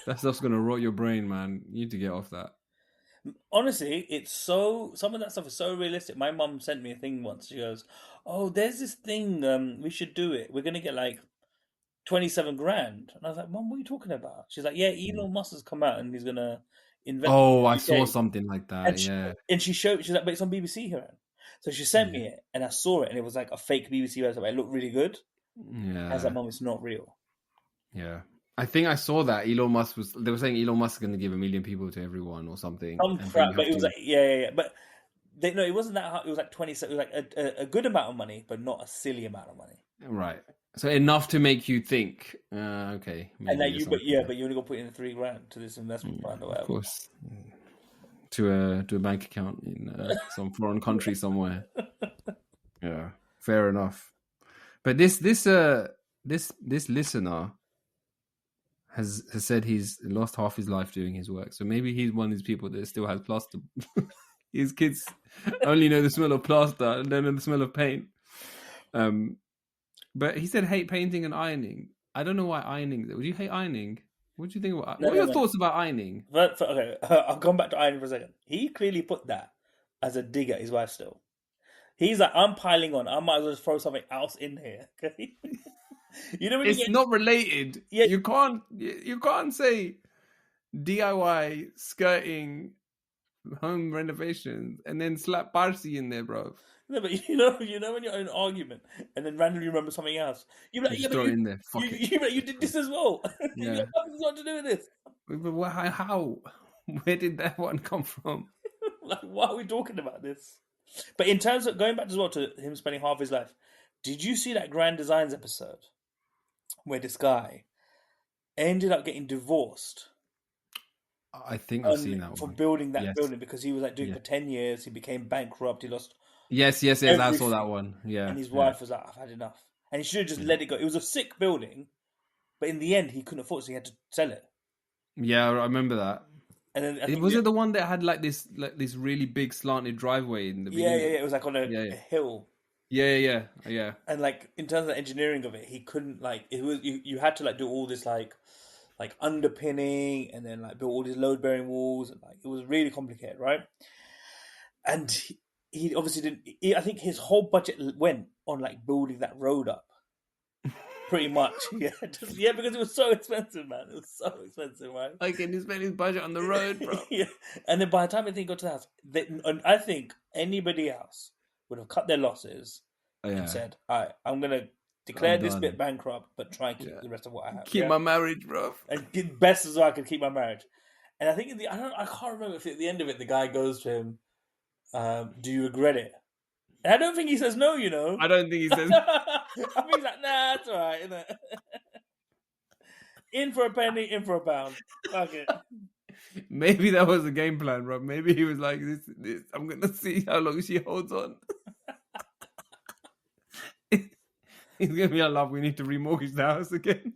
That stuff's gonna rot your brain, man. You need to get off that. Honestly, some of that stuff is so realistic. My mum sent me a thing once. She goes, "Oh, there's this thing. We should do it. We're gonna get like 27 grand." And I was like, "Mum, what are you talking about?" She's like, "Yeah, Elon Musk has come out and he's gonna invest." Oh, I saw something like that. And she's like, "But it's on BBC Hiren." So she sent me it, and I saw it, and it was like a fake BBC website. It looked really good. Yeah, I was like, "Mum, it's not real." Yeah, I think I saw that Elon Musk they were saying Elon Musk is going to give 1 million people to everyone or something. Some And then crap, you but have it was to, like yeah. But no, it wasn't that hard. It was like 20. It was like a good amount of money, but not a silly amount of money. right. So enough to make you think, okay, And maybe then there's but something there. but you only got to put in $3,000 to this investment fund or Of whatever. course. To a bank account in some foreign country somewhere. Yeah, fair enough. But this listener has said he's lost half his life doing his work. So maybe he's one of these people that still has plaster. His kids only know the smell of plaster and don't know the smell of paint. But he said hate painting and ironing. I don't know why ironing. Would you hate ironing? What do you think about? No, What are no, your no. thoughts about ironing? Okay, I'll come back to ironing for a second. He clearly put that as a dig at his wife still. He's like, I'm piling on. I might as well just throw something else in here. Okay? You know when you It's get not related. yeah, You can't say DIY skirting home renovations and then slap Parsi in there, bro. no, but you know when you're in an argument and then randomly remember something else. You're You like, yeah, just but throw it in there. Fuck it. you did this as well. You Yeah. have nothing got to do with this. But how? Where did that one come from? Like, why are we talking about this? But in terms of going back as well to him spending half his life, did you see that Grand Designs episode where this guy ended up getting divorced I think I've seen that for one. building that Yes. building because he was like doing Yeah. for 10 years. He became bankrupt. He lost Yes. I saw everything. that one. Yeah. And his yeah. wife was like, I've had enough. And he should have just let it go. It was a sick building, but in the end, he couldn't afford it, so he had to sell it. Yeah, I remember that. And then I think Was it the one that had like this really big slanted driveway in the beginning? yeah. It was like on a hill. Yeah. And like in terms of the engineering of it, he couldn't like it was you had to like do all this like underpinning and then like build all these load bearing walls and like it was really complicated, right? And he obviously didn't. I think his whole budget went on like building that road up. Pretty much, yeah, because it was so expensive, man. It was so expensive, right? Like, can you spend his budget on the road, bro? Yeah, and then by the time I think he got to the house, I think anybody else would have cut their losses and said, "All right, I'm gonna declare this bit bankrupt, but try and keep the rest of what I have. Keep my marriage, bro. And get best as I can keep my marriage." And I think I can't remember if at the end of it the guy goes to him, "Do you regret it?" And I don't think he says no. I don't think he says. I think he's like, "Nah, it's all right, isn't it?" In for a penny, in for a pound. Fuck it. Maybe that was the game plan, bro. Maybe he was like, "This. I'm gonna see how long she holds on." He's gonna be like, "Love, we need to remortgage the house again."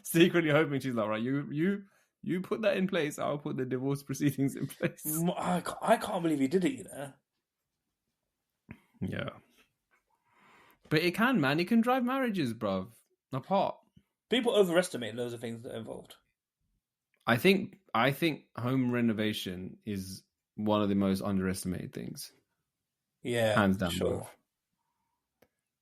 Secretly hoping she's like, "Right, you put that in place. I'll put the divorce proceedings in place." I can't believe he did it. Yeah, but it can, man. It can drive marriages, bro, apart. People overestimate loads of things that are involved. I think home renovation is one of the most underestimated things. Yeah, hands down, sure. bro.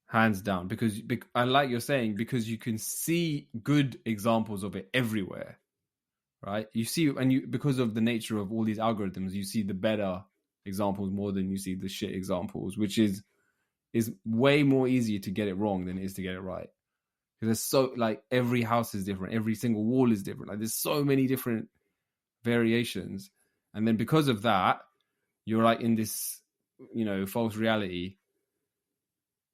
Hands down, because I like you're saying, because you can see good examples of it everywhere, right? You see, because of the nature of all these algorithms, you see the better examples more than you see the shit examples, which is way more easier to get it wrong than it is to get it right. Because there's so, like, every house is different, every single wall is different. Like, there's so many different variations, and then because of that, you're like in this, false reality.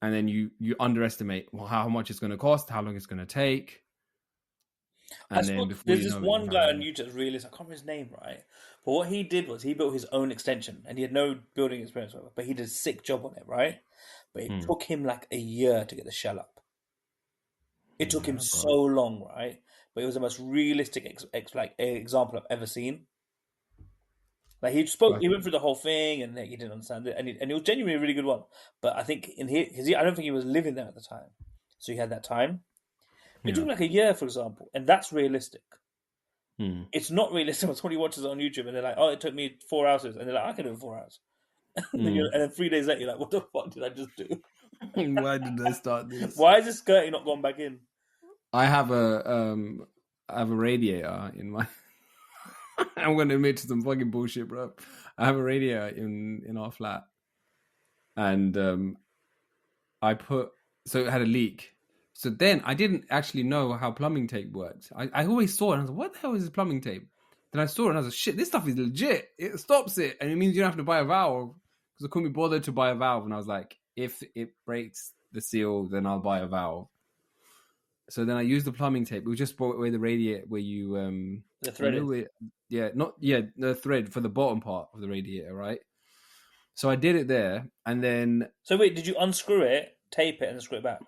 And then you underestimate how much it's going to cost, how long it's going to take. And then before there's this one guy on YouTube, realist. I can't remember his name, right? But what he did was he built his own extension, and he had no building experience, but he did a sick job on it, right? But it took him like a year to get the shell up. It took him so long, right? But it was the most realistic example I've ever seen. Like he went through the whole thing, and he didn't understand it, and it was genuinely a really good one. But I think because I don't think he was living there at the time, so he had that time. It took like a year, for example, and that's realistic. It's not realistic when somebody watches it on YouTube and they're like, "Oh, it took me 4 hours," and they're like, "I can do it in 4 hours," and then 3 days later, you're like, "What the fuck did I just do? Why did I start this? Why is this skirting not gone back in?" I have a radiator in my. I'm going to admit to some fucking bullshit, bro. I have a radiator in our flat, and so it had a leak. So then I didn't actually know how plumbing tape worked. I always saw it and I was like, what the hell is this plumbing tape? Then I saw it and I was like, shit, this stuff is legit. It stops it. And it means you don't have to buy a valve. Because I couldn't be bothered to buy a valve. And I was like, if it breaks the seal, then I'll buy a valve. So then I used the plumbing tape. We just brought away the radiator where you... the thread the thread for the bottom part of the radiator, right? So I did it there. And then... So wait, did you unscrew it, tape it, and screw it back?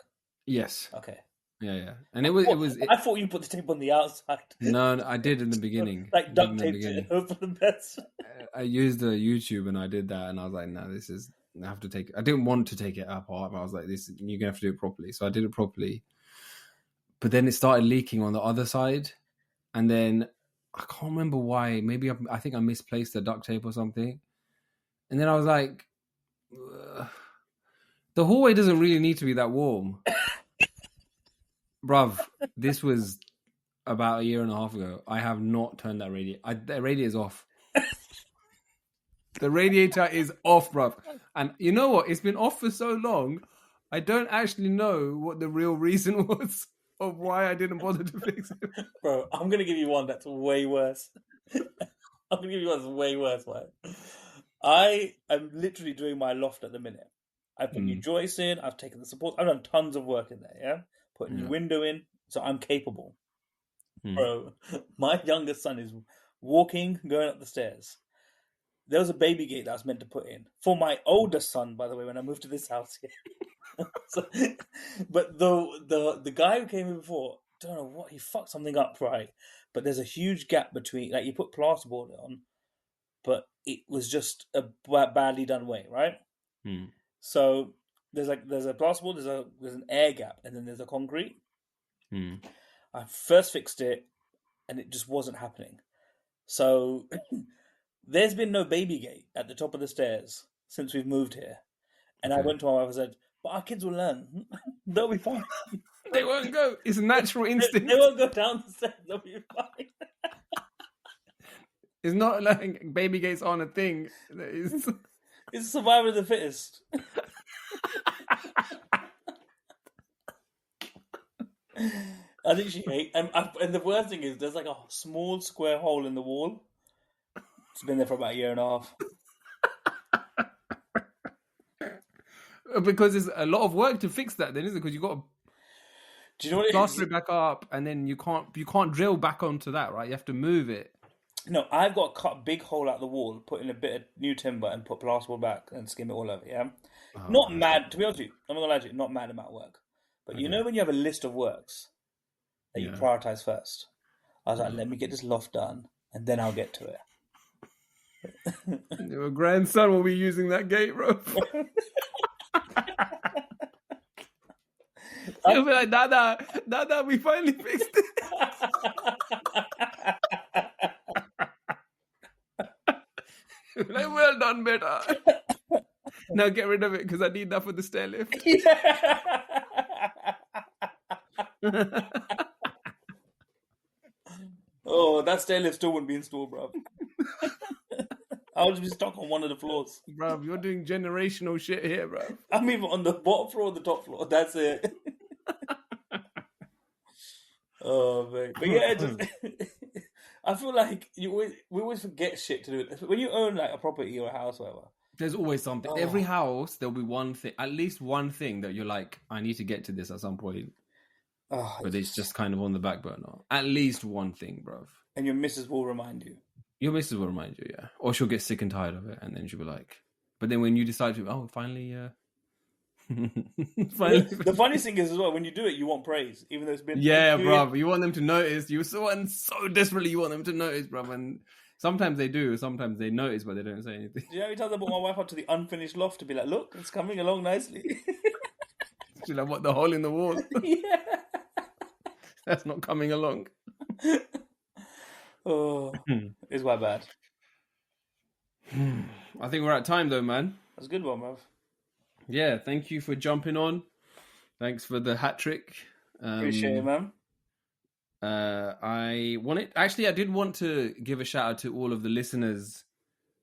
Yes. Okay. Yeah. And I thought you put the tape on the outside. No, I did in the beginning. Like duct taped it, hope for the best. I used the YouTube and I did that, and I was like, no, I have to take. I didn't want to take it apart, but I was like, you're gonna have to do it properly. So I did it properly. But then it started leaking on the other side, and then I can't remember why. Maybe I think I misplaced the duct tape or something. And then I was like, the hallway doesn't really need to be that warm. Bruv, this was about a year and a half ago. I have not turned that radiator. The radiator is off. The radiator is off, bruv. And you know what? It's been off for so long, I don't actually know what the real reason was of why I didn't bother to fix it. Bro, I'm going to give you one that's way worse. I'm going to give you one that's way worse, man. I am literally doing my loft at the minute. I've put new joists in. I've taken the support. I've done tons of work in there, yeah? Put a new window in. So I'm capable. Bro, my youngest son is walking, going up the stairs. There was a baby gate that I was meant to put in. For my oldest son, by the way, when I moved to this house here. But the guy who came in before, don't know what, he fucked something up, right? But there's a huge gap between, like, you put plasterboard on, but it was just a badly done way, right? So there's a plasterboard, there's an air gap, and then there's a concrete. I first fixed it, and it just wasn't happening. So there's been no baby gate at the top of the stairs since we've moved here. And I went to my wife and said, but our kids will learn. They'll be fine. They won't go. It's a natural instinct. They won't go down the stairs. They'll be fine. It's not like baby gates aren't a thing. It's survival of the fittest. I think she ate. And the worst thing is, there's like a small square hole in the wall. It's been there for about a year and a half. Because there's a lot of work to fix that, then, isn't it? Because you got to Do you know what plaster it back up, and then you can't drill back onto that, right? You have to move it. No, I've got to cut a big hole out the wall, put in a bit of new timber, and put plasterboard back and skim it all over. Yeah, not mad. To be honest with you, I'm not gonna lie to you, not mad about work. But you know when you have a list of works that you prioritize first, I was like, let me get this loft done, and then I'll get to it. Your grandson will be using that gate, bro. He'll be like, Dada, we finally fixed it. Like, well done, beta. Now get rid of it because I need that for the stair lift. Oh, that stair lift still wouldn't be installed, bro. I'll just be stuck on one of the floors. Bro, you're doing generational shit here, bro. I'm either on the bottom floor or the top floor. That's it. Oh, man. But yeah, I feel like we always forget shit to do. When you own like a property or a house or whatever. There's always something. Every house, there'll be one thing, at least one thing that you're like, I need to get to this at some point. But it's just kind of on the back burner. At least one thing, bruv. And your missus will remind you. Your missus will remind you, yeah. Or she'll get sick and tired of it, and then she'll be like... But then when you decide to... finally... finally... The funniest thing is as well, when you do it, you want praise, even though it's been... Yeah, bruv. You want them to notice. You so desperately you want them to notice, bruv. And sometimes they do. Sometimes they notice, but they don't say anything. Do you know how many times I brought my wife out to the unfinished loft to be like, look, it's coming along nicely. She's like, what, the hole in the wall? Yeah. That's not coming along. Oh, it's quite bad. I think we're at time though, man. That's a good one, bruv. Yeah, thank you for jumping on. Thanks for the hat trick. Appreciate it, man. I did want to give a shout out to all of the listeners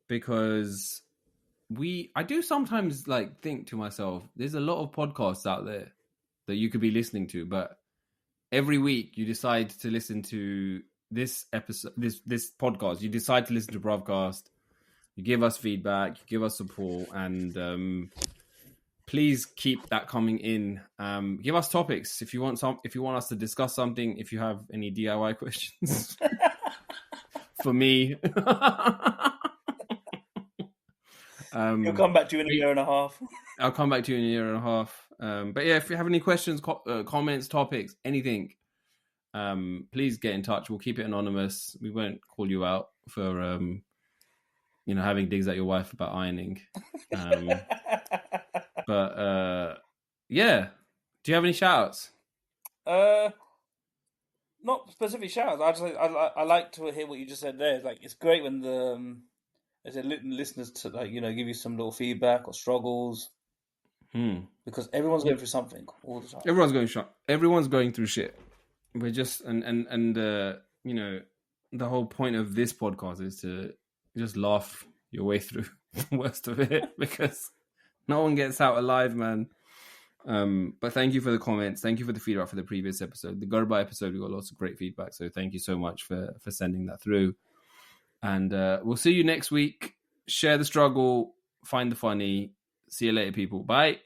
because I do sometimes like think to myself, there's a lot of podcasts out there that you could be listening to, but every week you decide to listen to this episode, this podcast. You decide to listen to Bruvcast. You give us feedback, you give us support, and please keep that coming in. Give us topics if you want us to discuss something. If you have any DIY questions for me, He'll come back to you in a year and a half. I'll come back to you in a year and a half. But yeah, if you have any questions, comments, topics, anything, please get in touch. We'll keep it anonymous. We won't call you out for having digs at your wife about ironing. But yeah, do you have any shout-outs? Not specific shout-outs. I like to hear what you just said there. Like, it's great when the listeners to give you some little feedback or struggles, because everyone's going through something all the time. Everyone's going through shit. We're just and the whole point of this podcast is to just laugh your way through the worst of it, because no one gets out alive, man. But thank you for the comments. Thank you for the feedback for the previous episode. The Garba episode, we got lots of great feedback. So thank you so much for sending that through. And we'll see you next week. Share the struggle. Find the funny. See you later, people. Bye.